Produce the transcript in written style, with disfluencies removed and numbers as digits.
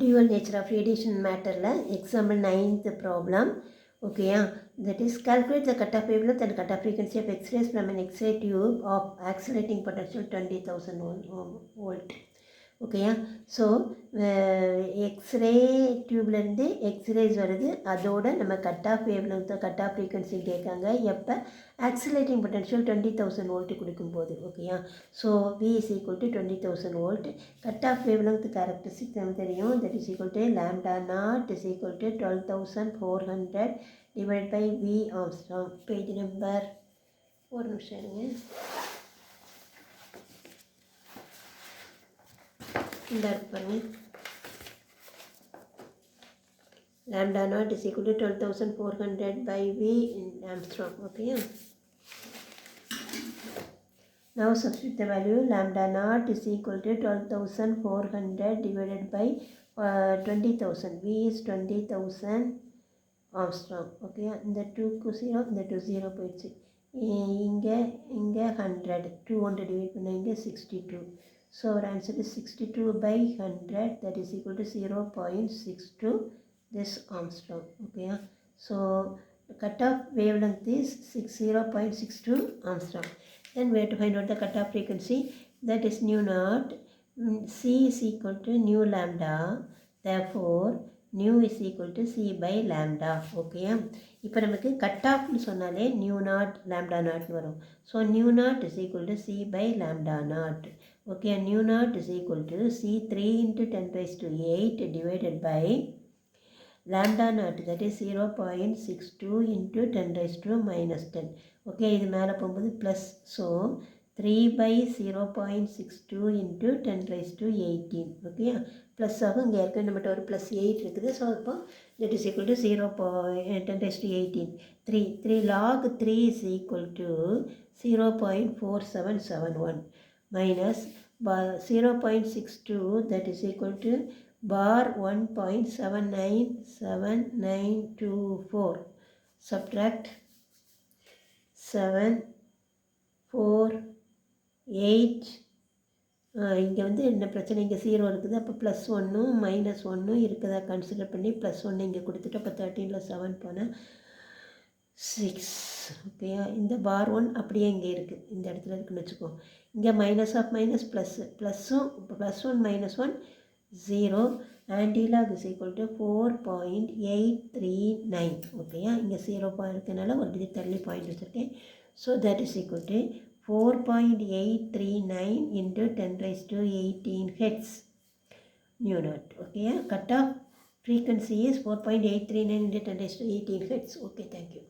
dual nature of radiation matter la example 9th problem. Okay, that is calculate the cutoff wavelength and cutoff frequency of X-rays from an X-ray tube of accelerating potential 20,000 volt. ஓகேயா so X-ray டியூப்லேருந்து X-rays வருது, அதோட நம்ம cut off wavelength cut off frequency கேட்காங்க எப்போ accelerating potential 20,000 volt கொடுக்கும்போது. ஓகேயா so V is equal to 20,000 volt. Cut off wavelength characteristic நமக்கு தெரியும், that is equal to lambda naught is equal to 12,400 divide by V angstrom. Page number ஒரு நிமிஷம் இருங்க. இந்த பாருங்க, lambda naught is equal to 12,400 by V in Armstrong. Okay. Now substitute the value. Lambda naught is equal to 12,400 divided by 20,000. V is 20,000 Armstrong. Okay. இந்த 2 0, இந்த 2 0 போயிடுச்சு. இங்கே 100, 200 divide பண்ண இங்கே 62. So our answer is 62 by 100, that is equal to 0.62 this Armstrong. Okay, so the cutoff wavelength is 0.62 Armstrong. Then we have to find out the cutoff frequency, that is nu naught. C is equal to nu lambda, therefore nu is equal to C by lambda. Okay, இப்போ நமக்கு cut ஆஃப்னு சொன்னாலே new not lambda நாட்னு வரும். So nu nought is equal to c by lambda nought. Okay, nu nought is equal to c 3 into 10⁻8 divided by lambda naught, that is 0.62 into 10⁻−10. Okay, இது மேலே போகும்போது plus, so 3 by 0.62 into 10⁻18. Okay, plus ஆகும். இங்கே ஏற்கனவே நம்மகிட்ட ஒரு plus 8 இருக்குது. So இப்போ that is equal to 10⁻18. 3 log 3 is equal to 0.4771 minus 0.62, that is equal to bar 1.797924. Subtract 7 4 8. இங்கே வந்து என்ன பிரச்சனை, இங்கே 0 இருக்குது. அப்போ ப்ளஸ் 1 மைனஸ் 1 இருக்குதா கன்சிடர் பண்ணி ப்ளஸ் 1 இங்கே கொடுத்துட்டு அப்போ 13ல் 7 போனால் 6. ஓகேயா, இந்த பார் 1 அப்படியே இங்கே இருக்குது, இந்த இடத்துல இருக்குன்னு வச்சுக்கோ. இங்கே மைனஸ் ஆஃப் மைனஸ் ப்ளஸ்ஸு, ப்ளஸ்ஸும் plus 1 minus 1 0. Antilog is equal to 4.839. ஓகேயா, இங்கே 0 இருக்கனால ஒரு டிஜிட் தள்ளி பாயிண்ட் வச்சுருக்கேன். So that is equal to 4.839 into 10⁻18 hertz nu naught. Okay, cut off frequency is 4.839 into 10⁻18 hertz. Okay, thank you.